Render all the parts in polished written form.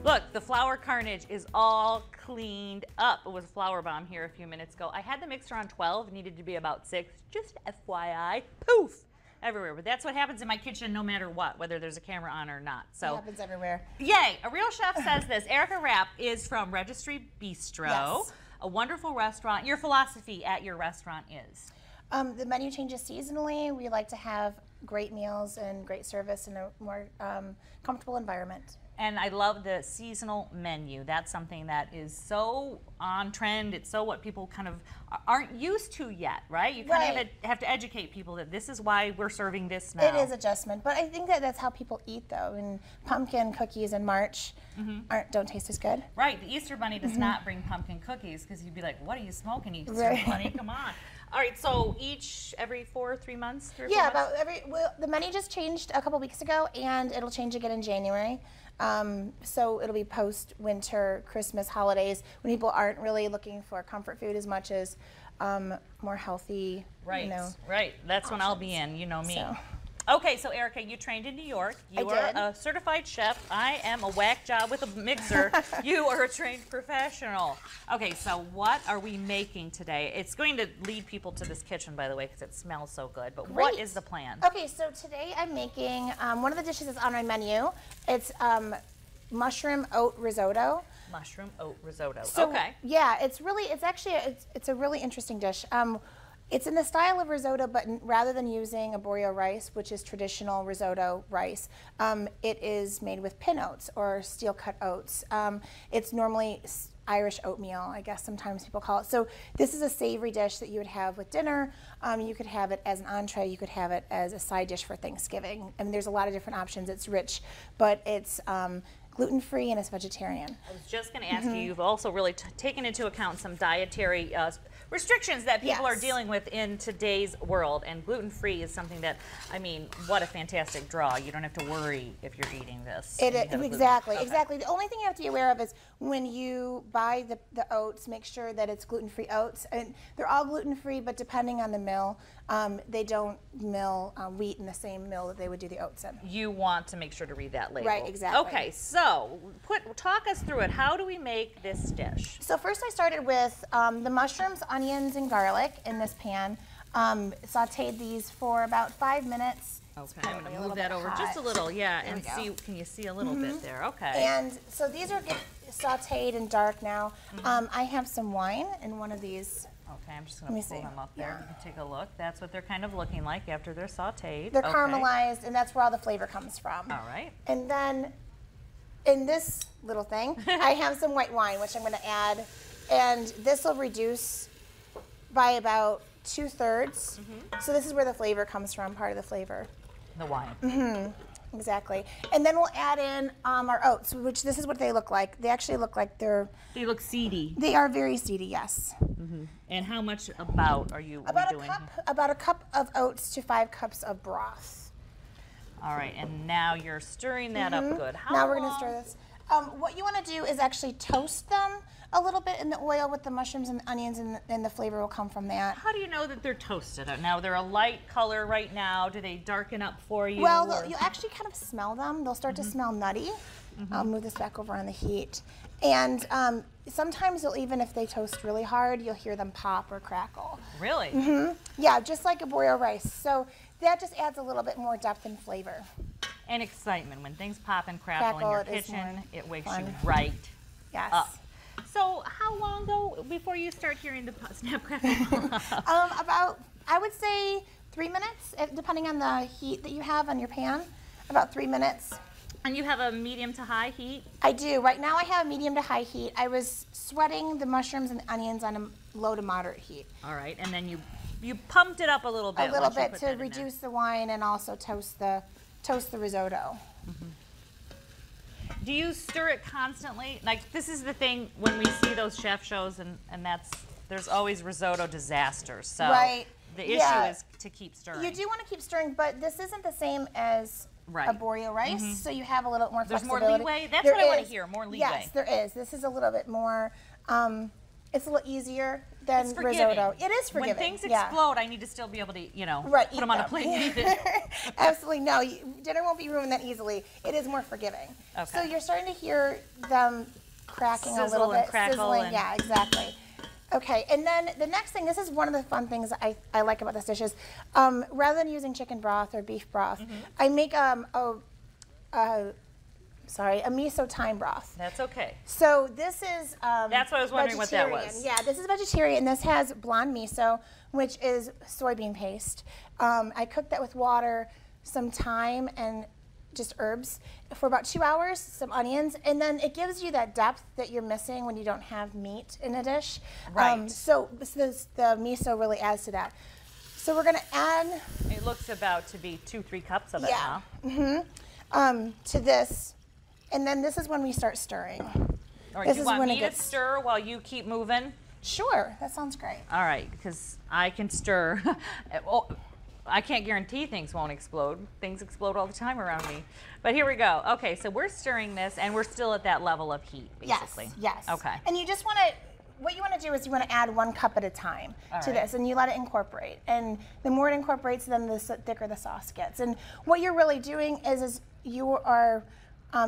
Look, the flour carnage is all cleaned up. It was a flour bomb here a few minutes ago. I had the mixer on 12, needed to be about 6, just FYI. Poof! Everywhere. But that's what happens in my kitchen no matter what, whether there's a camera on or not. So it happens everywhere. Yay! A Real Chef says this. Erica Rapp is from Registry Bistro, Yes. a wonderful restaurant. Your philosophy at your restaurant is? The menu changes seasonally. We like to have great meals and great service in a more comfortable environment. And I love the seasonal menu. That's something that is so on trend. It's so what people kind of aren't used to yet, right? You kind of have to educate people that this is why we're serving this now. It is adjustment, but I think that that's how people eat, though. And pumpkin cookies in March don't taste as good. Right. The Easter Bunny does not bring pumpkin cookies because you'd be like, what are you smoking, Easter Bunny? Come on. All right, so every 3 months? 3 or 4 Yeah, months? well, the menu just changed a couple weeks ago, and it'll change again in January. So it'll be post-winter, Christmas, holidays, when people aren't really looking for comfort food as much as more healthy, Right, right. That's when I'll be in, you know me. So. Okay, so Erica, you trained in New York. You are a certified chef. I am a whack job with a mixer. You are a trained professional. Okay, so what are we making today? It's going to lead people to this kitchen, by the way, because it smells so good. But what is the plan? Okay, so today I'm making one of the dishes that's on my menu. It's mushroom oat risotto. Mushroom oat risotto. So, okay. Yeah, it's a really interesting dish. It's in the style of risotto, but rather than using arborio rice, which is traditional risotto rice, it is made with pin oats or steel cut oats. It's normally Irish oatmeal, I guess sometimes people call it. So this is a savory dish that you would have with dinner. You could have it as an entree. You could have it as a side dish for Thanksgiving. I mean, there's a lot of different options. It's rich, but it's gluten-free and it's vegetarian. I was just going to ask you, you've also really taken into account some dietary restrictions that people are dealing with in today's world, and gluten-free is something that, I mean, what a fantastic draw. You don't have to worry if you're eating this. Exactly. The only thing you have to be aware of is when you buy the oats, make sure that it's gluten-free oats. And they're all gluten-free, but depending on the mill, they don't mill wheat in the same mill that they would do the oats in. You want to make sure to read that label. Right, exactly. Okay, so talk us through it. How do we make this dish? So first I started with the mushrooms, onions, and garlic in this pan. Sauteed these for about 5 minutes. Okay, I'm going to move that over just a little, and see, can you see a little bit there? Okay. And so these are sauteed and dark now. I have some wine in one of these. Okay, I'm just going to pull them up there. You can take a look. That's what they're kind of looking like after they're sauteed. They're caramelized, and that's where all the flavor comes from. All right. And then in this little thing, I have some white wine, which I'm going to add, and this will reduce by about 2/3. So this is where the flavor comes from, part of the flavor. The wine. Exactly. And then we'll add in our oats, which this is what they look like. They actually look like They look seedy. They are very seedy, yes. And how much are you doing? About a cup of oats to 5 cups of broth. All right, and now you're stirring that up good. Now we're going to stir this. What you want to do is actually toast them a little bit in the oil with the mushrooms and the onions, and the flavor will come from that. How do you know that they're toasted? Now they're a light color right now. Do they darken up for you? Well, you actually kind of smell them. They'll start to smell nutty. I'll move this back over on the heat. And sometimes even if they toast really hard, you'll hear them pop or crackle. Really? Yeah, just like arborio rice. So that just adds a little bit more depth and flavor. And excitement. When things pop and crackle in your kitchen, it wakes you right up. So how long, though, before you start hearing the snap, crackle? About, I would say 3 minutes, depending on the heat that you have on your pan. About 3 minutes. And you have a medium to high heat? I do. Right now I have a medium to high heat. I was sweating the mushrooms and the onions on a low to moderate heat. All right, and then you pumped it up a little bit. A little bit to reduce the wine and also toast the risotto. Do you stir it constantly? Like, this is the thing when we see those chef shows, and there's always risotto disasters. So the issue is to keep stirring. You do want to keep stirring, but this isn't the same as arborio rice, so you have a little more flexibility. There's more leeway? That's what I want to hear, more leeway. Yes, there is. This is a little bit more, it's a little easier than risotto. It is forgiving. When things explode, I need to still be able to, right, put them on a plate and eat it. Absolutely. No, dinner won't be ruined that easily. It is more forgiving. Okay. So you're starting to hear them cracking Sizzle a little bit. and crackle Sizzling. and... Yeah, exactly. Okay, and then the next thing, this is one of the fun things I like about this dish is rather than using chicken broth or beef broth, I make a miso thyme broth. That's okay. So this is that's what I was wondering what that was. Yeah, this is vegetarian. This has blonde miso, which is soybean paste. I cook that with water, some thyme, and just herbs for about 2 hours, some onions, and then it gives you that depth that you're missing when you don't have meat in a dish. Right. So the miso really adds to that. So we're gonna add... It looks about to be 2-3 cups of it, yeah. huh? To this, and then this is when we start stirring. All right, do you want me to stir while you keep moving? Sure, that sounds great. All right, because I can stir. Well, I can't guarantee things won't explode. Things explode all the time around me. But here we go. Okay, so we're stirring this, and we're still at that level of heat, basically. Yes, yes. Okay. And you just want to, what you want to do is you want to add 1 cup at a time to this, and you let it incorporate. And the more it incorporates, then the thicker the sauce gets. And what you're really doing is you are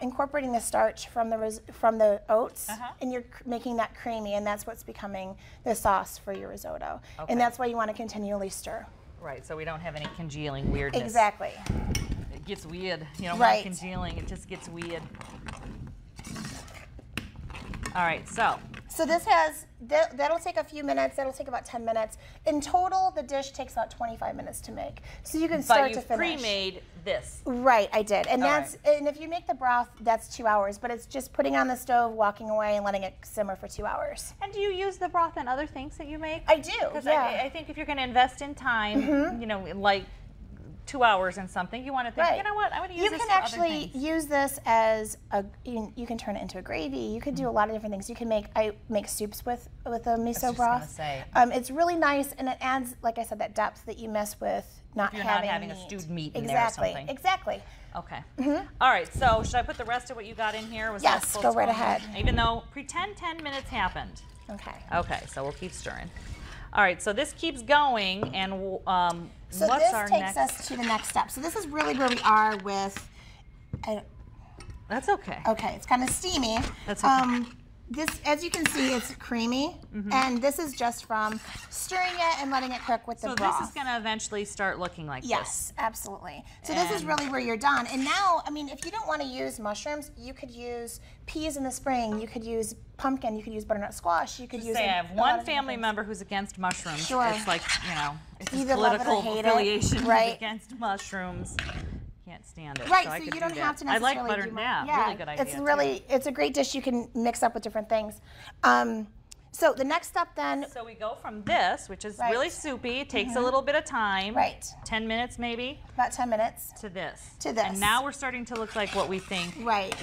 incorporating the starch from the oats, and you're making that creamy, and that's what's becoming the sauce for your risotto. Okay. And that's why you want to continually stir. Right, so we don't have any congealing weirdness. Exactly. It gets weird. You know, right. When congealing, it just gets weird. All right, so. So this that'll take a few minutes. That'll take about 10 minutes. In total, the dish takes about 25 minutes to make. So you can start to finish. But you pre-made this. Right, I did. And and if you make the broth, that's 2 hours. But it's just putting on the stove, walking away, and letting it simmer for 2 hours. And do you use the broth in other things that you make? I do, Because yeah. I think if you're going to invest in time, you know, like 2 hours in something, you want to think, you know what, I'm going to use this for other things. You can actually use this as you can turn it into a gravy. You could do a lot of different things. You can I make soups with a miso broth. Say. It's really nice, and it adds, like I said, that depth that you miss with not having a stewed meat in exactly, there or something. Exactly. Okay. All right, so should I put the rest of what you got in here? Yes, go right ahead. Even though, pretend 10 minutes happened. Okay. Okay, so we'll keep stirring. All right, so this keeps going, and so what's our this takes us to the next step. So this is really where we are with. That's okay. Okay, it's kind of steamy. That's okay. This, as you can see, it's creamy, and this is just from stirring it and letting it cook with the broth. So this is going to eventually start looking like this. Yes, absolutely. So this is really where you're done. And now, I mean, if you don't want to use mushrooms, you could use peas in the spring. You could use pumpkin. You could use butternut squash. You could use. I have one family member who's against mushrooms. Sure. It's like, you know, it's a either political love it or hate affiliation it, right? Against mushrooms. Can't stand it. Right, so you don't have to necessarily. I like butter. Yeah, really good idea. It's a great dish. You can mix up with different things. So the next step then. So we go from this, which is really soupy. It takes a little bit of time. Right. 10 minutes maybe. About 10 minutes. To this. To this. And now we're starting to look like what we think.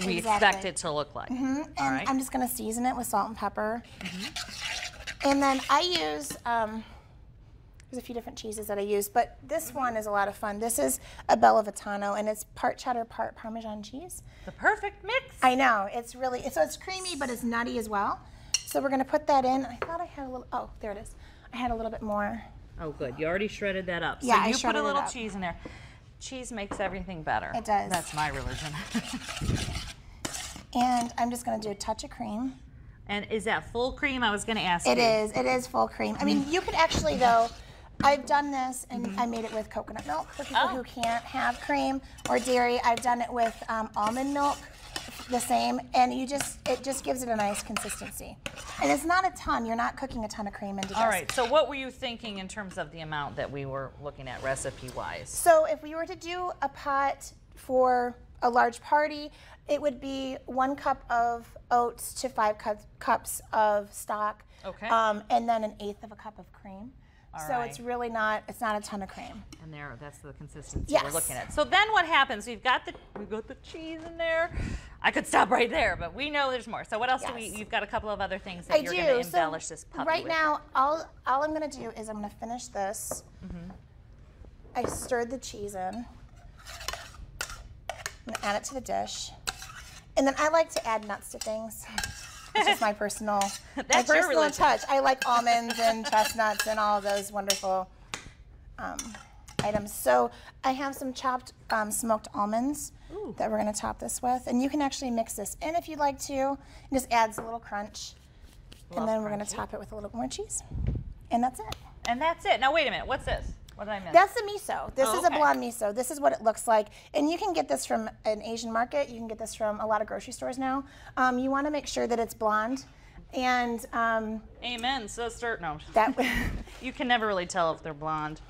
We expect it to look like. And I'm just going to season it with salt and pepper. And then I use. There's a few different cheeses that I use, but this one is a lot of fun. This is a Bella Vitano, and it's part cheddar, part Parmesan cheese. The perfect mix. I know. It's really, so it's creamy, but it's nutty as well. So we're going to put that in. I thought I had a little, oh, there it is. I had a little bit more. Oh, good. You already shredded that up. Yeah, so you put a little it up. Cheese in there. Cheese makes everything better. It does. That's my religion. And I'm just going to do a touch of cream. And is that full cream? I was going to ask you. It is full cream. I mean, you could actually, though, I've done this, and I made it with coconut milk for people who can't have cream or dairy. I've done it with almond milk, the same, and it just gives it a nice consistency. And it's not a ton. You're not cooking a ton of cream into this. All right, so what were you thinking in terms of the amount that we were looking at recipe-wise? So if we were to do a pot for a large party, it would be 1 cup of oats to 5 cups of stock, and then 1/8 of a cup of cream. So it's really not, it's not a ton of cream. And that's the consistency we're looking at. So then what happens? We've got the cheese in there. I could stop right there, but we know there's more. So what else you've got a couple of other things that you're going to embellish this puppy right with. Now, all I'm going to do is I'm going to finish this. I stirred the cheese in. I'm going to add it to the dish. And then I like to add nuts to things. It's just my personal, That's your religion. touch. I like almonds and chestnuts and all of those wonderful items. So I have some chopped smoked almonds that we're going to top this with. And you can actually mix this in if you'd like to. It just adds a little crunch. And then we're going to top it with a little more cheese. And that's it. And that's it. Now, wait a minute. What's this? What did I miss? That's the miso. This is a okay. blonde miso. This is what it looks like. And you can get this from an Asian market. You can get this from a lot of grocery stores now. You want to make sure that it's blonde. And amen, sister. No. that You can never really tell if they're blonde.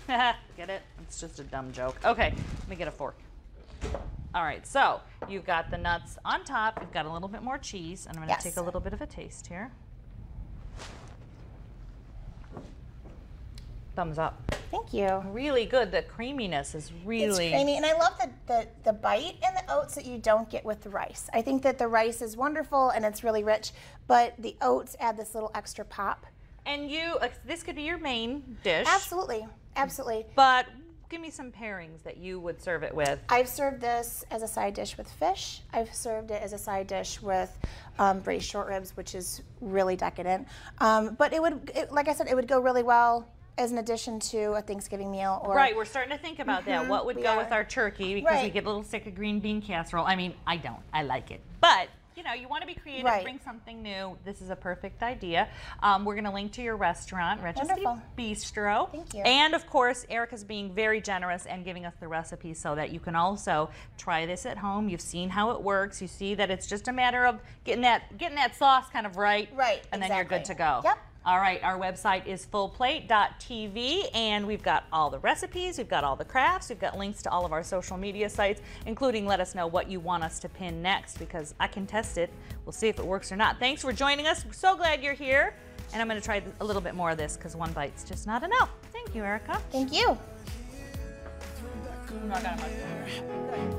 Get it? It's just a dumb joke. Okay, let me get a fork. All right, so you've got the nuts on top. You've got a little bit more cheese. And I'm going to take a little bit of a taste here. Thumbs up. Thank you. Really good. The creaminess is really... It's creamy, and I love the bite and the oats that you don't get with the rice. I think that the rice is wonderful and it's really rich, but the oats add this little extra pop. And this could be your main dish. Absolutely, absolutely. But give me some pairings that you would serve it with. I've served this as a side dish with fish. I've served it as a side dish with braised short ribs, which is really decadent. But like I said, it would go really well as an addition to a Thanksgiving meal. Right, we're starting to think about that. What would go with our turkey, because we get a little sick of green bean casserole. I mean, I don't. I like it. But, you know, you want to be creative, bring something new. This is a perfect idea. We're going to link to your restaurant, Regency Bistro. Thank you. And, of course, Erica's being very generous and giving us the recipe so that you can also try this at home. You've seen how it works. You see that it's just a matter of getting that sauce kind of right. Right, and then you're good to go. Yep. All right, our website is fullplate.tv, and we've got all the recipes, we've got all the crafts, we've got links to all of our social media sites, including let us know what you want us to pin next, because I can test it. We'll see if it works or not. Thanks for joining us. We're so glad you're here, and I'm going to try a little bit more of this because one bite's just not enough. Thank you, Erica. Thank you. Not that much.